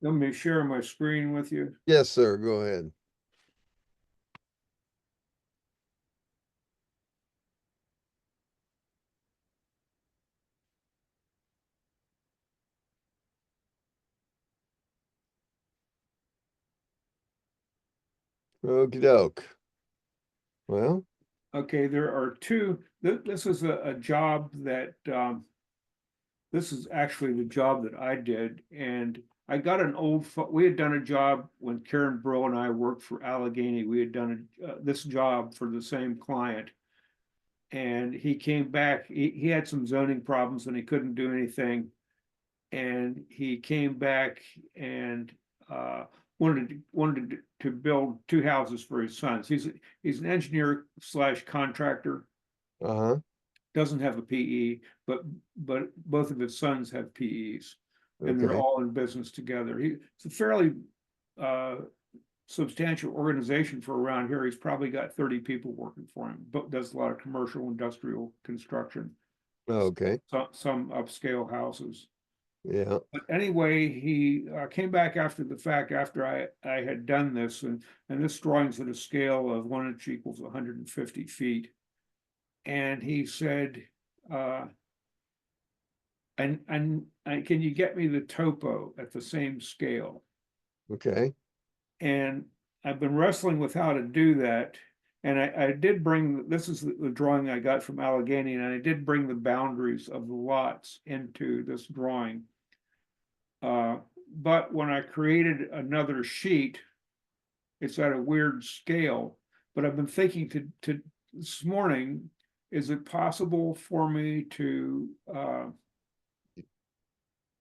Let me share my screen with you. Yes, sir. Go ahead. Okie doke. Well, Okay, there are two. This is a job that this is actually the job that I did, and I got an we had done a job when Karen Brill and I worked for Allegheny. We had done this job for the same client, and he came back. He had some zoning problems and he couldn't do anything, and he came back and wanted to build two houses for his sons. He's an engineer slash contractor, uh-huh. doesn't have a PE, but both of his sons have PEs, and they're Okay. all in business together. It's a fairly substantial organization for around here. He's probably got 30 people working for him, but does a lot of commercial industrial construction, Okay. some upscale houses. Yeah. But anyway, he came back after the fact, after I had done this, and this drawing's at a scale of 1 inch equals 150 feet. And he said, and can you get me the topo at the same scale? Okay. And I've been wrestling with how to do that. And I did bring, this is the drawing I got from Allegheny, and I did bring the boundaries of the lots into this drawing. But when I created another sheet, it's at a weird scale. But I've been thinking to this morning, is it possible for me to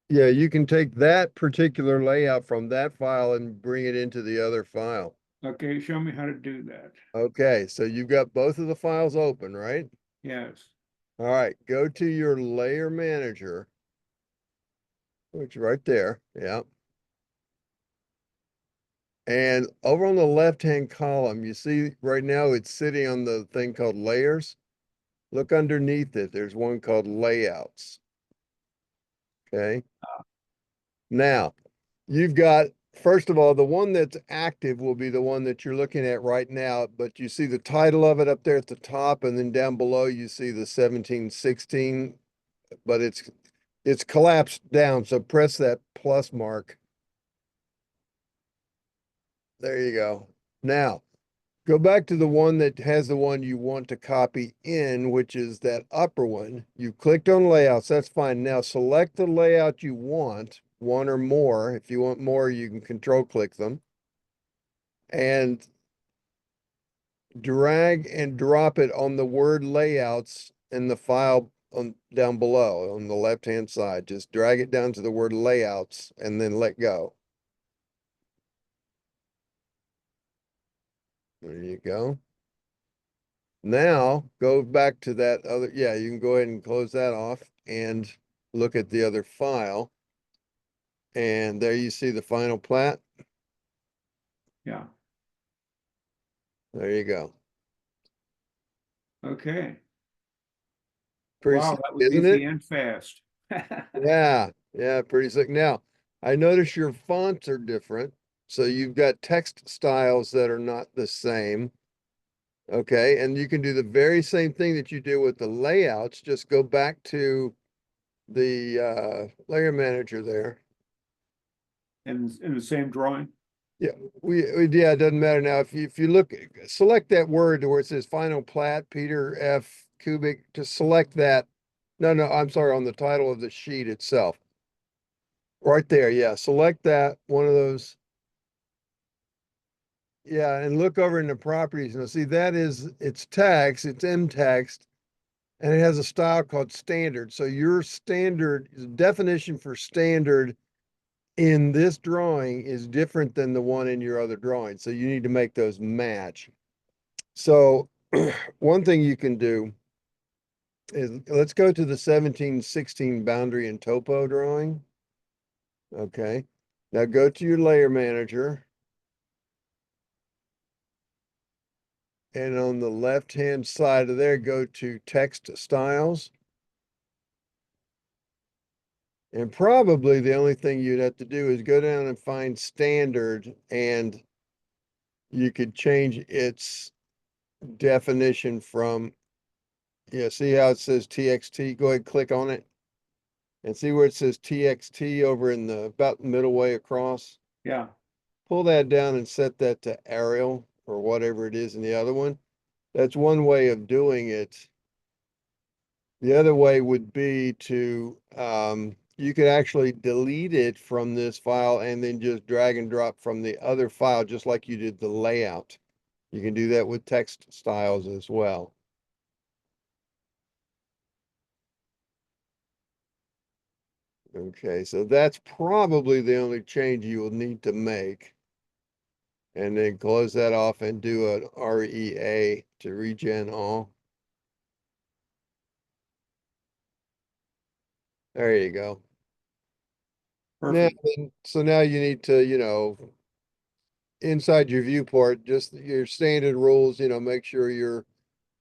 Yeah, you can take that particular layout from that file and bring it into the other file. okay, show me how to do that. Okay, so you've got both of the files open, right? Yes. All right, go to your layer manager, which is right there. Yeah. And over on the left-hand column, you see right now it's sitting on the thing called layers. Look underneath it. There's one called layouts. Okay. Now, you've got, first of all, the one that's active will be the one that you're looking at right now, but you see the title of it up there at the top, and then down below you see the 1716, but it's collapsed down. So press that plus mark. There you go. Now, go back to the one that has the one you want to copy in, which is that upper one. You clicked on layouts, that's fine. Now select the layout you want, one or more. If you want more, you can control click them. And drag and drop it on the word layouts in the file on down below on the left-hand side. Just drag it down to the word layouts and then let go. There you go. Now go back to that other, yeah, you can go ahead and close that off and look at the other file. And there you see the final plat. Yeah. There you go. Okay. Pretty Wow, slick, that was isn't easy it? and fast. Yeah, yeah, pretty slick. Now, I notice your fonts are different. So you've got text styles that are not the same. Okay, and you can do the very same thing that you do with the layouts. Just go back to the layer manager there. In the same drawing? Yeah, yeah, it doesn't matter now. If you look, select that word where it says final plat, Peter F. Kubik, just select that. No, I'm sorry, on the title of the sheet itself. Right there, yeah, select that, one of those. Yeah, and look over in the properties. Now, see, it's text, it's M text, and it has a style called standard. So your standard definition for standard in this drawing is different than the one in your other drawing. So you need to make those match. So one thing you can do is let's go to the 1716 boundary and topo drawing. Okay. Now go to your layer manager. And on the left-hand side of there, go to text styles. And probably the only thing you'd have to do is go down and find standard, and you could change its definition from, yeah, see how it says TXT? Go ahead, click on it and see where it says TXT over in the about middle way across. Yeah, Pull that down and set that to Arial or whatever it is in the other one. That's one way of doing it. The other way would be to, you could actually delete it from this file and then just drag and drop from the other file, just like you did the layout. You can do that with text styles as well. Okay, so that's probably the only change you will need to make. And then close that off and do an REA to regen all. There you go. Now, perfect. so now you need to, inside your viewport, just your standard rules, make sure your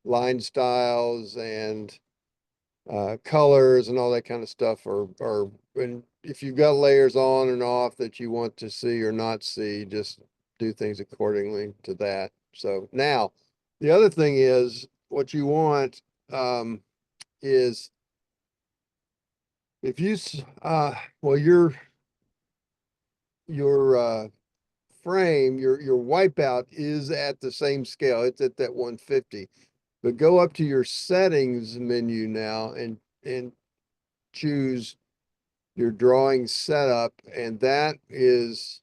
line styles and colors and all that kind of stuff are, and if you've got layers on and off that you want to see or not see, just do things accordingly to that. So now, the other thing is what you want is if you well your frame, your wipeout is at the same scale. It's at that 150. But go up to your settings menu now and choose your drawing setup, and that is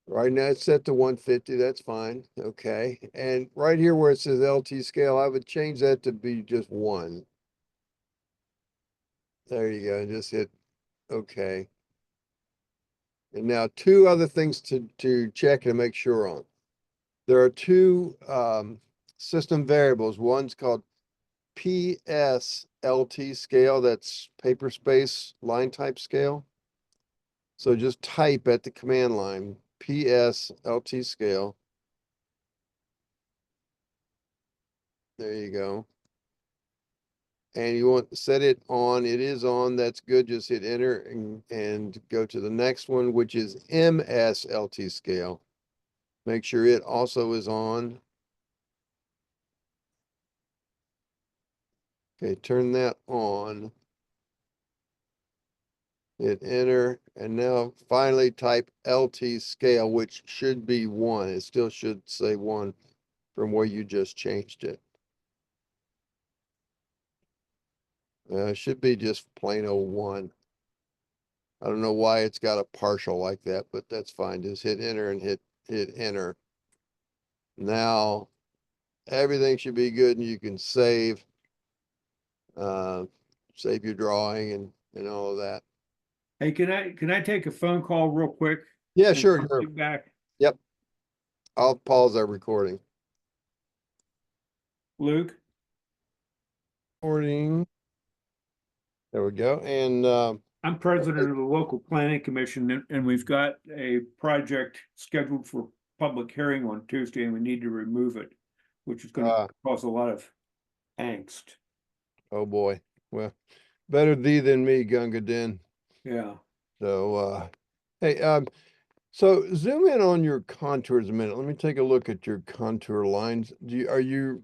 right now it's set to 150. That's fine. Okay. And right here where it says LT scale, I would change that to be just 1. There you go. Just hit okay. And now two other things to check and make sure on. There are two system variables. One's called PSLT scale, that's paper space line type scale. So just type at the command line PSLT scale. There you go. And you want to set it on. It is on. That's good. Just hit enter and go to the next one, which is MSLT scale. Make sure it also is on. Okay, turn that on. Hit enter, and now finally type LT scale, which should be 1. It still should say 1 from where you just changed it. It should be just plain old 1. I don't know why it's got a partial like that, but that's fine. Just hit enter and hit enter. Now everything should be good and you can uh, save your drawing and all of that. Hey, can I take a phone call real quick Yeah, and sure, come sure. right back? Yep. I'll pause our recording. Luke? Recording. There we go. And I'm president of the local planning commission, and we've got a project scheduled for public hearing on Tuesday, and we need to remove it, which is going to uh, cause a lot of angst. oh boy. Well, better thee than me, Gunga Din. Yeah. So hey, so zoom in on your contours a minute. Let me take a look at your contour lines. Are you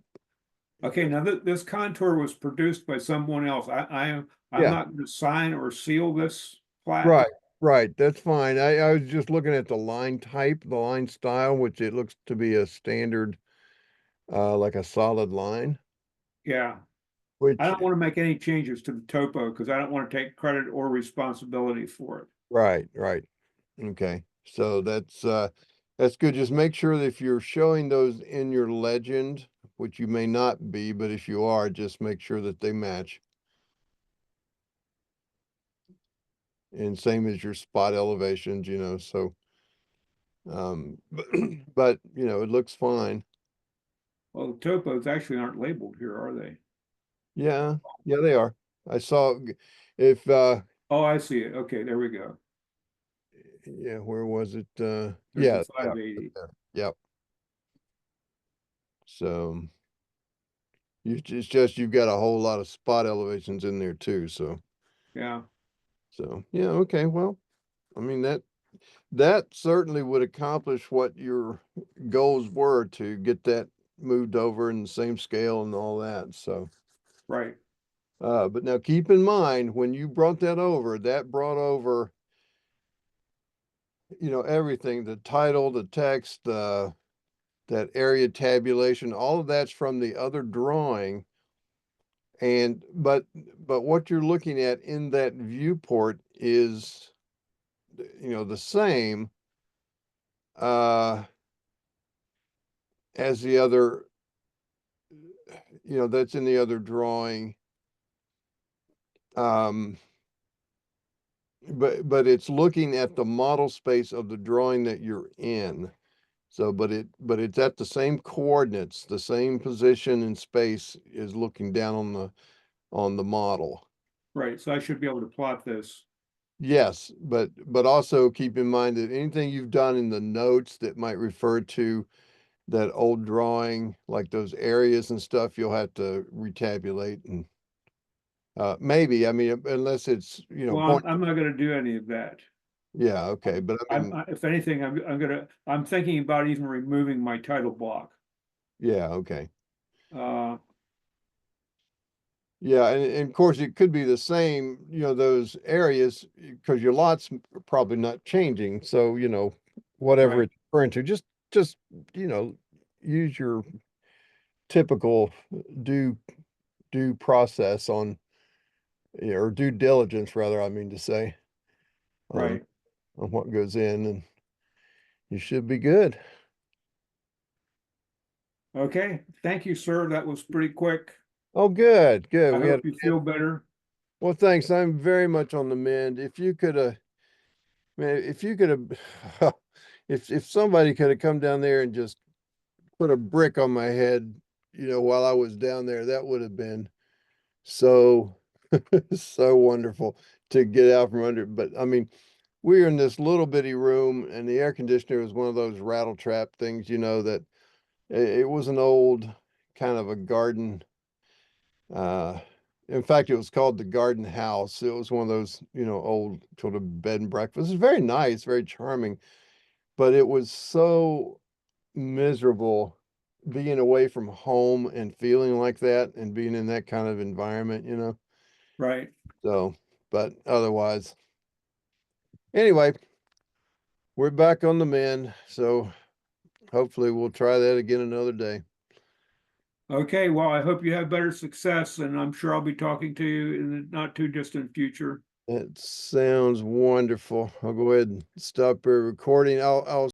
Okay, now this contour was produced by someone else. I'm yeah, not going to sign or seal this plat. right, right. That's fine. I was just looking at the line type, the line style, which it looks to be a standard like a solid line, Yeah. I which don't want to make any changes to the topo because I don't want to take credit or responsibility for it. right, right. Okay. So that's good. Just make sure that if you're showing those in your legend, which you may not be, but if you are, just make sure that they match. And same as your spot elevations, so but it looks fine. Well, the topos actually aren't labeled here, are they? Yeah, yeah, they are. I saw if Oh, I see it. Okay, there we go. yeah, where was it? There's the Yeah, yeah, 580. there. Yep. So it's just you've got a whole lot of spot elevations in there too. So Yeah. So, yeah, okay, well, I mean, that certainly would accomplish what your goals were to get that moved over in the same scale and all that, so. Right, But now keep in mind, when you brought that over, that brought over, everything, the title, the text, that area tabulation, all of that's from the other drawing. And, but what you're looking at in that viewport is, the same, uh, as the other, that's in the other drawing. Um, but it's looking at the model space of the drawing that you're in. So, but it's at the same coordinates, the same position and space is looking down on the model. right. So I should be able to plot this. Yes, but also keep in mind that anything you've done in the notes that might refer to that old drawing, like those areas and stuff, you'll have to retabulate and maybe, I mean, unless it's, Well, point. I'm not gonna do any of that. Yeah, okay, but I mean, If anything, I'm thinking about even removing my title block. yeah, okay. Uh, Yeah, and of course it could be the same, those areas, because your lot's probably not changing. So, whatever right, it's referring to, just, you know, use your typical due due process on, or due diligence rather, I mean to say, on right. on what goes in, and you should be good. Okay, thank you, sir. That was pretty quick. Oh, good, good. I We had, hope you feel better. well, thanks. I'm very much on the mend. If you could man, if you could have if somebody could have come down there and just put a brick on my head, while I was down there, that would have been so so wonderful to get out from under it. But I mean, we were in this little bitty room and the air conditioner was one of those rattle trap things, that it was an old kind of a garden. Uh, in fact, it was called the Garden House. It was one of those, old sort of bed and breakfast. It's very nice, very charming, but it was so miserable being away from home and feeling like that and being in that kind of environment. Right. So, but otherwise, anyway, we're back on the mend. So hopefully we'll try that again another day. Okay, well, I hope you have better success, and I'm sure I'll be talking to you in the not too distant future. It sounds wonderful. I'll go ahead and stop recording. I'll